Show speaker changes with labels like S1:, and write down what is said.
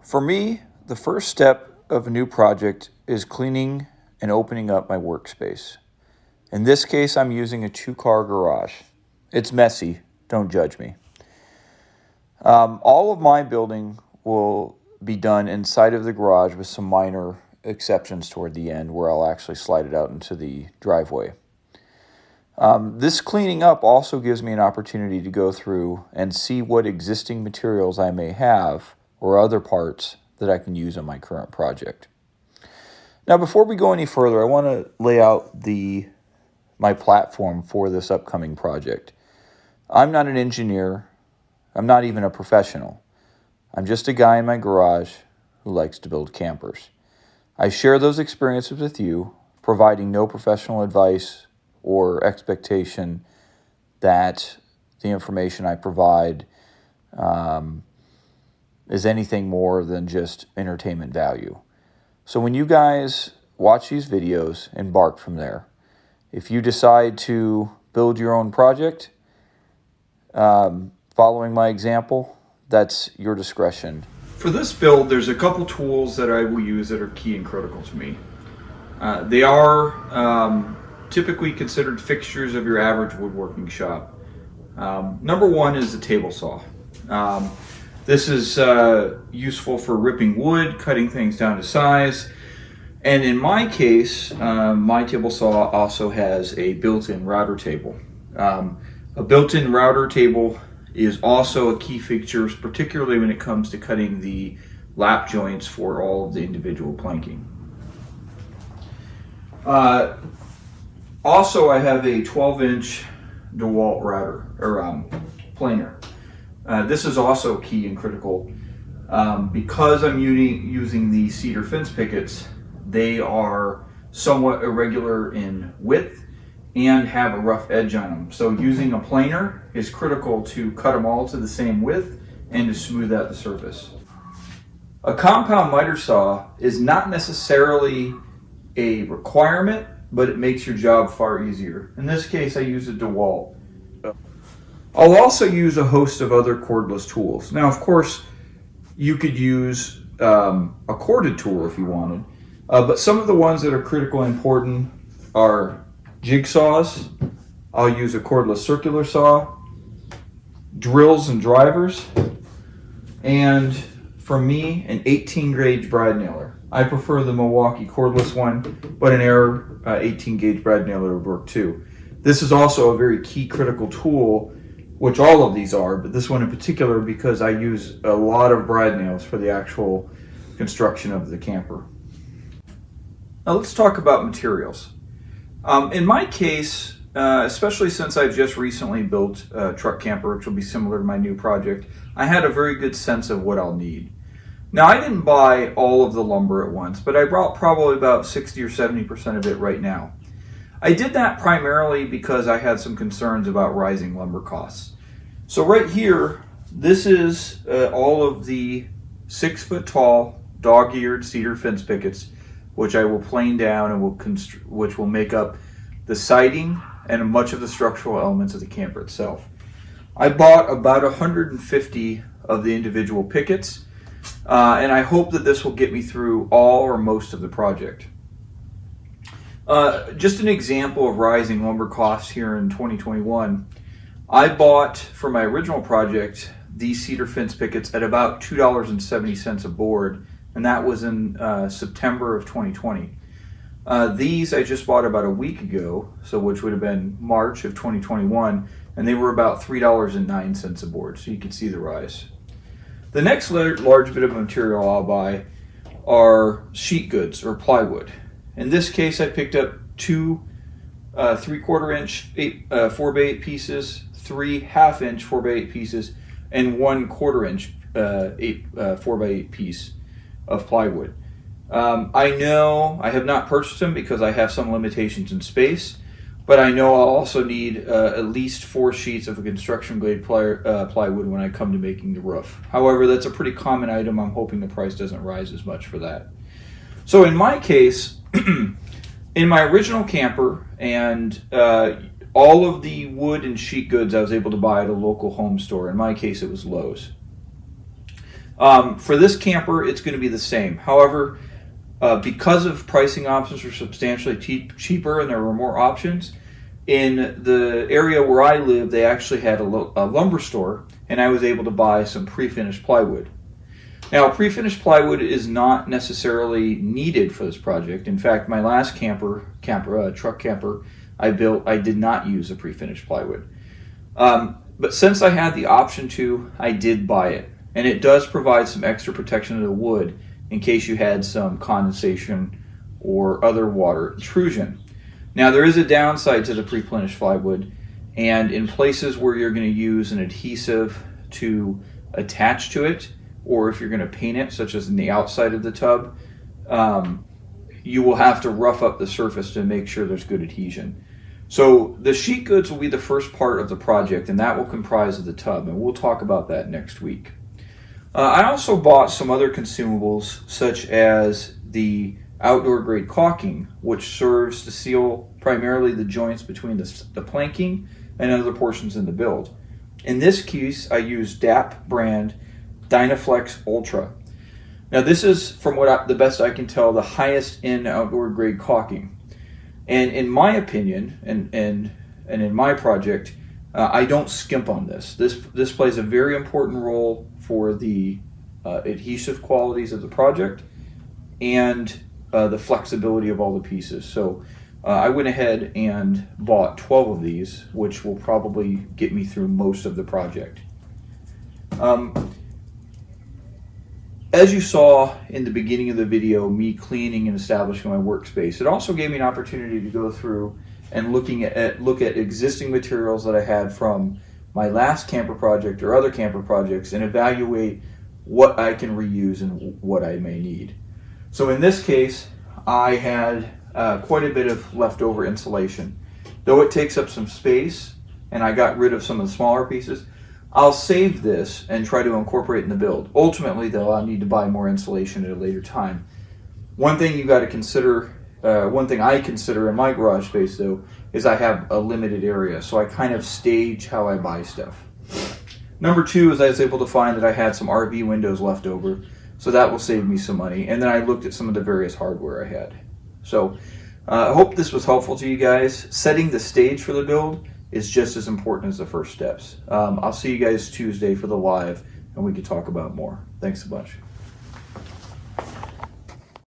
S1: For me, the first step of a new project is cleaning and opening up my workspace. In this case, I'm using a 2-car garage. It's messy, don't judge me. All of my building will be done inside of the garage with some minor exceptions toward the end where I'll actually slide it out into the driveway. This cleaning up also gives me an opportunity to go through and see what existing materials I may have or other parts that I can use on my current project. Now, before we go any further, I want to lay out my platform for this upcoming project. I'm not an engineer. I'm not even a professional. I'm just a guy in my garage who likes to build campers. I share those experiences with you, providing no professional advice or expectation that the information I provide is anything more than just entertainment value. So when you guys watch these videos, embark from there. If you decide to build your own project, following my example, that's your discretion. For this build, there's a couple tools that I will use that are key and critical to me. They are typically considered fixtures of your average woodworking shop. Number one is the table saw. This is useful for ripping wood, cutting things down to size. And in my case, my table saw also has a built-in router table. A built-in router table is also a key feature, particularly when it comes to cutting the lap joints for all of the individual planking. Also, I have a 12-inch DeWalt router, or planer. This is also key and critical. Because I'm using the cedar fence pickets, they are somewhat irregular in width and have a rough edge on them. So using a planer is critical to cut them all to the same width and to smooth out the surface. A compound miter saw is not necessarily a requirement, but it makes your job far easier. In this case, I use a DeWalt. I'll also use a host of other cordless tools. Now, of course, you could use a corded tool if you wanted, but some of the ones that are critically important are jigsaws. I'll use a cordless circular saw, drills and drivers, and for me, an 18 gauge brad nailer. I prefer the Milwaukee cordless one, but an Air 18 gauge brad nailer would work too. This is also a very key critical tool, which all of these are, but this one in particular because I use a lot of brad nails for the actual construction of the camper. Now let's talk about materials. In my case, especially since I've just recently built a truck camper, which will be similar to my new project, I had a very good sense of what I'll need. Now, I didn't buy all of the lumber at once, but I brought probably about 60 or 70% of it right now. I did that primarily because I had some concerns about rising lumber costs. So right here, this is all of the 6-foot tall dog-eared cedar fence pickets, which I will plane down and which will make up the siding and much of the structural elements of the camper itself. I bought about 150 of the individual pickets, and I hope that this will get me through all or most of the project. Just an example of rising lumber costs here in 2021. I bought, for my original project, these cedar fence pickets at about $2.70 a board, and that was in September of 2020. These I just bought about a week ago, so which would have been March of 2021, and they were about $3.09 a board, so you can see the rise. The next large bit of material I'll buy are sheet goods or plywood. In this case, I picked up two 3/4 inch 4x8 pieces, 3 1/2 inch 4x8 pieces, and 1/4 inch 4x8 piece of plywood. I know I have not purchased them because I have some limitations in space, but I know I'll also need at least 4 sheets of a construction grade plywood when I come to making the roof. However, that's a pretty common item. I'm hoping the price doesn't rise as much for that. So in my case, in my original camper and all of the wood and sheet goods I was able to buy at a local home store. In my case, it was Lowe's. For this camper, it's going to be the same. However, because of pricing options were substantially cheaper and there were more options, in the area where I live, they actually had a lumber store, and I was able to buy some pre-finished plywood. Now, pre-finished plywood is not necessarily needed for this project. In fact, my last truck camper I built, I did not use a pre-finished plywood. But since I had the option to, I did buy it. And it does provide some extra protection to the wood in case you had some condensation or other water intrusion. Now, there is a downside to the pre-finished plywood, and in places where you're going to use an adhesive to attach to it, or if you're going to paint it, such as in the outside of the tub, you will have to rough up the surface to make sure there's good adhesion. So the sheet goods will be the first part of the project, and that will comprise of the tub, and we'll talk about that next week. I also bought some other consumables, such as the outdoor grade caulking, which serves to seal primarily the joints between the planking and other portions in the build. In this case, I used DAP brand Dynaflex Ultra. Now this is, from the best I can tell, the highest end outdoor grade caulking. And in my opinion, and in my project, I don't skimp on this. This plays a very important role for the adhesive qualities of the project and the flexibility of all the pieces. So I went ahead and bought 12 of these, which will probably get me through most of the project. As you saw in the beginning of the video, me cleaning and establishing my workspace, it also gave me an opportunity to go through and look at existing materials that I had from my last camper project or other camper projects and evaluate what I can reuse and what I may need. So in this case, I had quite a bit of leftover insulation. Though it takes up some space and I got rid of some of the smaller pieces, I'll save this and try to incorporate in the build. Ultimately, though, I'll need to buy more insulation at a later time. One thing you got to consider, one thing I consider in my garage space, though, is I have a limited area, so I kind of stage how I buy stuff. Number two is I was able to find that I had some RV windows left over, so that will save me some money. And then I looked at some of the various hardware I had. So I hope this was helpful to you guys. Setting the stage for the build is just as important as the first steps. I'll see you guys Tuesday for the live, and we can talk about more. Thanks a bunch.